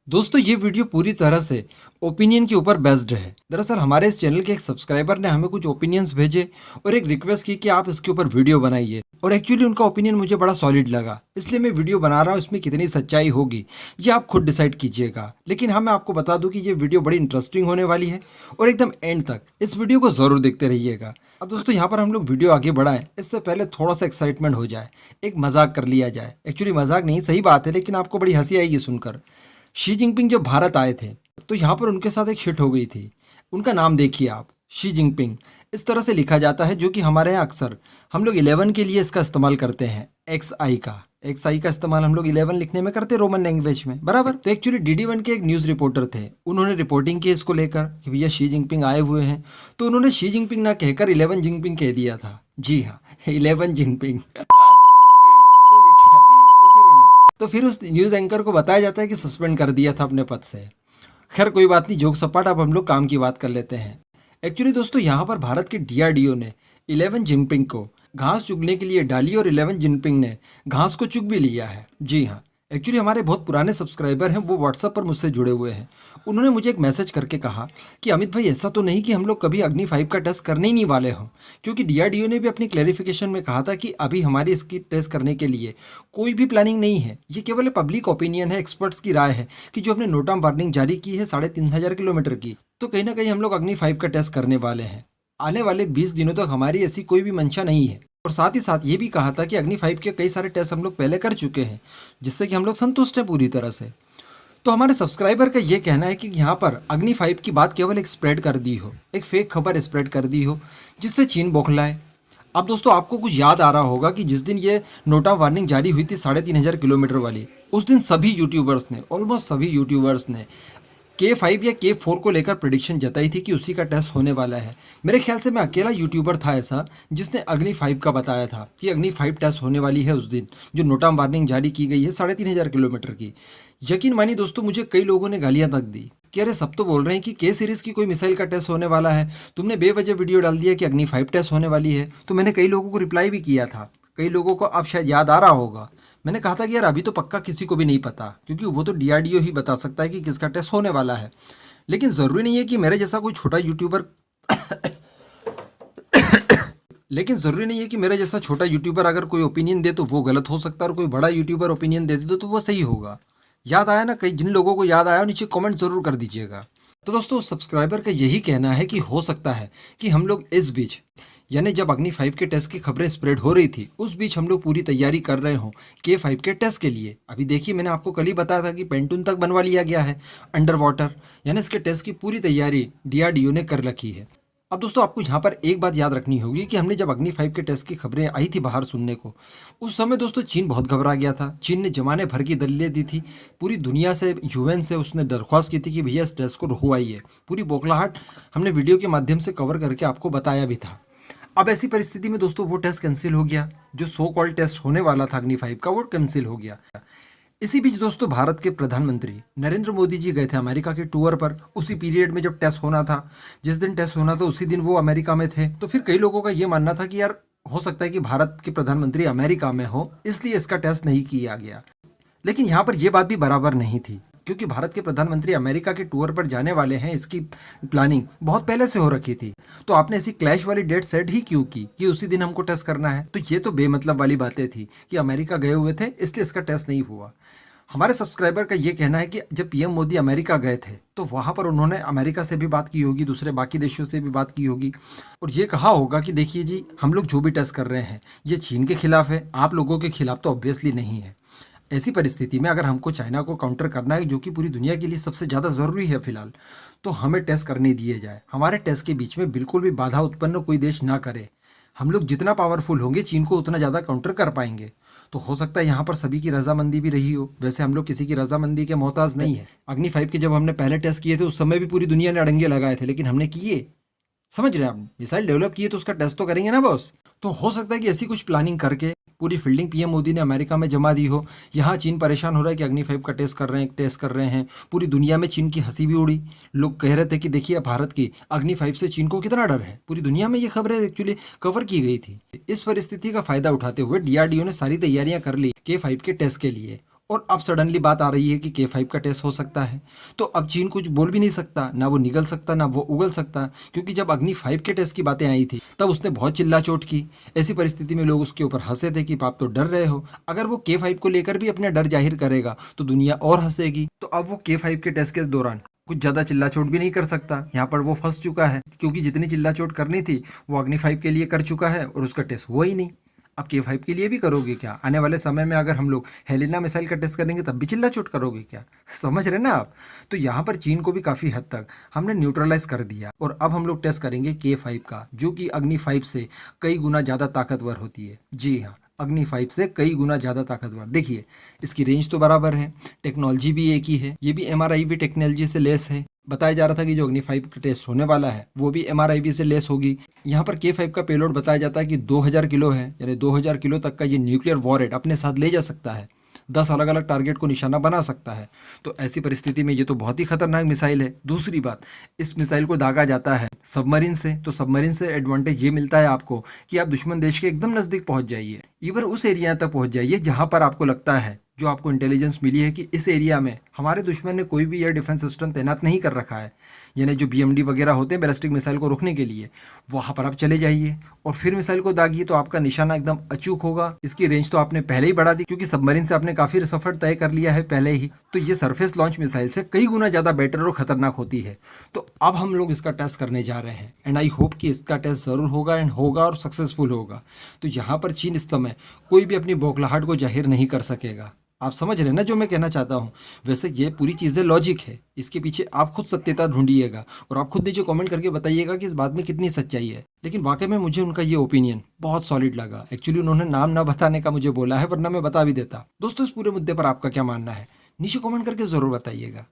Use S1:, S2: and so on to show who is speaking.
S1: दोस्तों ये वीडियो पूरी तरह से ओपिनियन के ऊपर बेस्ड है। दरअसल हमारे इस चैनल के एक सब्सक्राइबर ने हमें कुछ ओपिनियंस भेजे और एक रिक्वेस्ट की कि आप इसके ऊपर वीडियो बनाइए, और एक्चुअली उनका ओपिनियन मुझे बड़ा सॉलिड लगा, इसलिए मैं वीडियो बना रहा हूँ। इसमें कितनी सच्चाई होगी ये आप खुद डिसाइड कीजिएगा, लेकिन हाँ मैं आपको बता दूं कि ये वीडियो बड़ी इंटरेस्टिंग होने वाली है और एकदम एंड तक इस वीडियो को ज़रूर देखते रहिएगा। अब दोस्तों यहाँ पर हम लोग वीडियो आगे बढ़ाएं इससे पहले थोड़ा सा एक्साइटमेंट हो जाए, एक मजाक कर लिया जाए। एक्चुअली मजाक नहीं, सही बात है, लेकिन आपको बड़ी हंसी आएगी सुनकर। शी जिनपिंग जब भारत आए थे तो यहाँ पर उनके साथ एक शिट हो गई थी। उनका नाम देखिए आप, शी जिनपिंग इस तरह से लिखा जाता है, जो कि हमारे यहाँ अक्सर हम लोग 11 के लिए इसका इस्तेमाल करते हैं। एक्स आई का इस्तेमाल हम लोग 11 लिखने में करते हैं रोमन लैंग्वेज में, बराबर। तो एक्चुअली DD1 के एक न्यूज़ रिपोर्टर थे, उन्होंने रिपोर्टिंग की इसको लेकर कि भैया शी जिनपिंग आए हुए हैं, तो उन्होंने शी जिनपिंग ना कहकर 11 जिनपिंग कह दिया था। जी हाँ, 11 जिनपिंग। तो फिर उस न्यूज़ एंकर को बताया जाता है कि सस्पेंड कर दिया था अपने पद से। खैर कोई बात नहीं, जोक सपाट, अब हम लोग काम की बात कर लेते हैं। एक्चुअली दोस्तों यहाँ पर भारत के DRDO ने 11 जिनपिंग को घास चुगने के लिए डाली और 11 जिनपिंग ने घास को चुग भी लिया है। जी हाँ, एक्चुअली हमारे बहुत पुराने सब्सक्राइबर हैं, वो व्हाट्सएप पर मुझसे जुड़े हुए हैं। उन्होंने मुझे एक मैसेज करके कहा कि अमित भाई ऐसा तो नहीं कि हम लोग कभी अग्नि 5 का टेस्ट करने ही नहीं वाले हों, क्योंकि DRDO ने भी अपनी क्लैरिफिकेशन में कहा था कि अभी हमारी इसकी टेस्ट करने के लिए कोई भी प्लानिंग नहीं है। ये केवल पब्लिक ओपिनियन है, एक्सपर्ट्स की राय है कि जो हमने नोटा वार्निंग जारी की है 3500 किलोमीटर की, तो कहीं ना कहीं हम लोग अग्नि 5 का टेस्ट करने वाले हैं। आने वाले 20 दिनों तक हमारी ऐसी कोई भी मंशा नहीं है। और साथ ही साथ ये भी कहा था कि अग्नि 5 के कई सारे टेस्ट हम लोग पहले कर चुके हैं, जिससे कि हम लोग संतुष्ट हैं पूरी तरह से। तो हमारे सब्सक्राइबर का ये कहना है कि यहाँ पर अग्नि 5 की बात केवल एक स्प्रेड कर दी हो, एक फेक खबर स्प्रेड कर दी हो, जिससे चीन बौखलाए। अब दोस्तों आपको कुछ याद आ रहा होगा कि जिस दिन ये नोटा वार्निंग जारी हुई थी 3500 किलोमीटर वाली, उस दिन सभी यूट्यूबर्स ने, ऑलमोस्ट सभी यूट्यूबर्स ने K5 या K4 को लेकर प्रिडिक्शन जताई थी कि उसी का टेस्ट होने वाला है। मेरे ख्याल से मैं अकेला यूट्यूबर था ऐसा जिसने अग्नि 5 का बताया था कि अग्नि 5 टेस्ट होने वाली है उस दिन, जो नोटा वार्निंग जारी की गई है 3500 किलोमीटर की। यकीन मानिए दोस्तों, मुझे कई लोगों ने गालियां तक दी कि अरे सब तो बोल रहे हैं कि K सीरीज़ की कोई मिसाइल का टेस्ट होने वाला है, तुमने बेवजह वीडियो डाल दिया कि अग्नि 5 टेस्ट होने वाली है। तो मैंने कई लोगों को रिप्लाई भी किया था, कई लोगों को अब शायद याद आ रहा होगा। मैंने कहा था कि यार अभी तो पक्का किसी को भी नहीं पता, क्योंकि वो तो DRDO ही बता सकता है कि किसका टेस्ट होने वाला है। लेकिन ज़रूरी नहीं है कि मेरे जैसा कोई छोटा यूट्यूबर लेकिन ज़रूरी नहीं है कि मेरा जैसा छोटा यूट्यूबर अगर कोई ओपिनियन दे तो वो गलत हो सकता है, और कोई बड़ा यूट्यूबर ओपिनियन दे दे तो वो सही होगा। याद आया ना? कई जिन लोगों को याद आया नीचे कमेंट ज़रूर कर दीजिएगा। तो दोस्तों सब्सक्राइबर का यही कहना है कि हो सकता है कि हम लोग इस बीच, यानी जब अग्नि 5 के टेस्ट की खबरें स्प्रेड हो रही थी, उस बीच हम लोग पूरी तैयारी कर रहे हों K5 के टेस्ट के लिए। अभी देखिए, मैंने आपको कल ही बताया था कि पेंटून तक बनवा लिया गया है अंडर वाटर, यानी इसके टेस्ट की पूरी तैयारी DRDO ने कर रखी है। अब दोस्तों आपको यहाँ पर एक बात याद रखनी होगी कि हमने जब अग्नि 5 के टेस्ट की खबरें आई थी बाहर सुनने को, उस समय दोस्तों चीन बहुत घबरा गया था। चीन ने जमाने भर की दलीलें दी थी, पूरी दुनिया से, UN से उसने दरख्वास्त की थी कि भैया इस टेस्ट को रुकवाइए। पूरी बौखलाहट हमने वीडियो के माध्यम से कवर करके आपको बताया भी था। अब ऐसी परिस्थिति में दोस्तों वो टेस्ट कैंसिल हो गया, जो सो कॉल्ड टेस्ट होने वाला था अग्नि 5 का, वो कैंसिल हो गया। इसी बीच दोस्तों भारत के प्रधानमंत्री नरेंद्र मोदी जी गए थे अमेरिका के टूर पर, उसी पीरियड में जब टेस्ट होना था, जिस दिन टेस्ट होना था उसी दिन वो अमेरिका में थे। तो फिर कई लोगों का ये मानना था कि यार हो सकता है कि भारत के प्रधानमंत्री अमेरिका में हो, इसलिए इसका टेस्ट नहीं किया गया। लेकिन यहाँ पर यह बात भी बराबर नहीं थी, क्योंकि भारत के प्रधानमंत्री अमेरिका के टूर पर जाने वाले हैं, इसकी प्लानिंग बहुत पहले से हो रखी थी। तो आपने ऐसी क्लैश वाली डेट सेट ही क्यों की कि उसी दिन हमको टेस्ट करना है? तो ये तो बेमतलब वाली बातें थी कि अमेरिका गए हुए थे इसलिए इसका टेस्ट नहीं हुआ। हमारे सब्सक्राइबर का ये कहना है कि जब PM मोदी अमेरिका गए थे तो वहाँ पर उन्होंने अमेरिका से भी बात की होगी, दूसरे बाकी देशों से भी बात की होगी, और ये कहा होगा कि देखिए जी, हम लोग जो भी टेस्ट कर रहे हैं ये चीन के खिलाफ है, आप लोगों के खिलाफ तो ऑब्वियसली नहीं है। ऐसी परिस्थिति में अगर हमको चाइना को काउंटर करना है, जो कि पूरी दुनिया के लिए सबसे ज़्यादा ज़रूरी है फिलहाल, तो हमें टेस्ट करने दिए जाए। हमारे टेस्ट के बीच में बिल्कुल भी बाधा उत्पन्न कोई देश ना करे। हम लोग जितना पावरफुल होंगे चीन को उतना ज़्यादा काउंटर कर पाएंगे। तो हो सकता है यहाँ पर सभी की रजामंदी भी रही हो। वैसे हम लोग किसी की रजामंदी के मोहताज नहीं है। अग्नि 5 के जब हमने पहले टेस्ट किए थे उस समय भी पूरी दुनिया ने अड़ंगे लगाए थे, लेकिन हमने किए। समझ रहे हैं आप? मिसाइल डेवलप किए तो उसका टेस्ट तो करेंगे ना बॉस। तो हो सकता है कि ऐसी कुछ प्लानिंग करके पूरी फील्डिंग पीएम मोदी ने अमेरिका में जमा दी हो, यहाँ चीन परेशान हो रहा है कि अग्नि 5 का टेस्ट कर रहे हैं। पूरी दुनिया में चीन की हंसी भी उड़ी। लोग कह रहे थे कि देखिए भारत की अग्नि 5 से चीन को कितना डर है। पूरी दुनिया में ये खबरें एक्चुअली कवर की गई थी। इस परिस्थिति का फायदा उठाते हुए डीआरडीओ ने सारी तैयारियां कर ली K5 के टेस्ट के लिए, और अब सडनली बात आ रही है कि K5 का टेस्ट हो सकता है। तो अब चीन कुछ बोल भी नहीं सकता, ना वो निगल सकता ना वो उगल सकता, क्योंकि जब अग्नि 5 के टेस्ट की बातें आई थी तब उसने बहुत चिल्ला चोट की। ऐसी परिस्थिति में लोग उसके ऊपर हंसे थे कि आप तो डर रहे हो। अगर वो K5 को लेकर भी अपना डर जाहिर करेगा तो दुनिया और हंसेगी। तो अब वो K5 के टेस्ट के दौरान कुछ ज़्यादा चिल्ला चोट भी नहीं कर सकता। यहाँ पर वो फंस चुका है, क्योंकि जितनी चिल्ला चोट करनी थी वो अग्नि 5 के लिए कर चुका है और उसका टेस्ट हुआ ही नहीं। अब K5 के लिए भी करोगे क्या? आने वाले समय में अगर हम लोग हेलिना मिसाइल का टेस्ट करेंगे तब भी चिल्ला चोट करोगे क्या? समझ रहे ना आप? तो यहाँ पर चीन को भी काफ़ी हद तक हमने न्यूट्रलाइज कर दिया, और अब हम लोग टेस्ट करेंगे K5 का, जो कि अग्नि 5 से कई गुना ज़्यादा ताकतवर होती है। जी हाँ, अग्नि 5 से कई गुना ज़्यादा ताकतवर। देखिए इसकी रेंज तो बराबर है, टेक्नोलॉजी भी एक ही है, ये भी MRIV टेक्नोलॉजी से लेस है। बताया जा रहा था कि जो अग्नि 5 का टेस्ट होने वाला है वो भी MRIV से लेस होगी। यहाँ पर K5 का पेलोड बताया जाता है कि 2000 किलो है, यानी 2000 किलो तक का ये न्यूक्लियर वॉरहेड अपने साथ ले जा सकता है। 10 अलग अलग टारगेट को निशाना बना सकता है। तो ऐसी परिस्थिति में ये तो बहुत ही खतरनाक मिसाइल है। दूसरी बात, इस मिसाइल को दागा जाता है सबमरीन से, तो सबमरीन से एडवांटेज ये मिलता है आपको कि आप दुश्मन देश के एकदम नज़दीक पहुंच जाइए, इवन उस एरिया तक पहुंच जाइए जहां पर आपको लगता है, जो आपको इंटेलिजेंस मिली है कि इस एरिया में हमारे दुश्मन ने कोई भी एयर डिफेंस सिस्टम तैनात नहीं कर रखा है, यानी जो BMD वगैरह होते हैं बैलिस्टिक मिसाइल को रोकने के लिए, वहाँ पर आप चले जाइए और फिर मिसाइल को दागिए, तो आपका निशाना एकदम अचूक होगा। इसकी रेंज तो आपने पहले ही बढ़ा दी, क्योंकि सबमरीन से आपने काफ़ी सफ़र तय कर लिया है पहले ही। तो ये सरफेस लॉन्च मिसाइल से कई गुना ज़्यादा बेटर और खतरनाक होती है। तो अब हम लोग इसका टेस्ट करने जा रहे हैं, एंड आई होप कि इसका टेस्ट ज़रूर होगा एंड होगा और सक्सेसफुल होगा। तो यहाँ पर चीन इस समय कोई भी अपनी बौखलाहट को जाहिर नहीं कर सकेगा। आप समझ रहे हैं ना जो मैं कहना चाहता हूँ? वैसे ये पूरी चीज़ें लॉजिक है, इसके पीछे आप खुद सत्यता ढूंढिएगा और आप खुद नीचे कमेंट करके बताइएगा कि इस बात में कितनी सच्चाई है। लेकिन वाकई में मुझे उनका ये ओपिनियन बहुत सॉलिड लगा। एक्चुअली उन्होंने नाम ना बताने का मुझे बोला है, वरना मैं बता भी देता। दोस्तों इस पूरे मुद्दे पर आपका क्या मानना है नीचे कमेंट करके ज़रूर बताइएगा।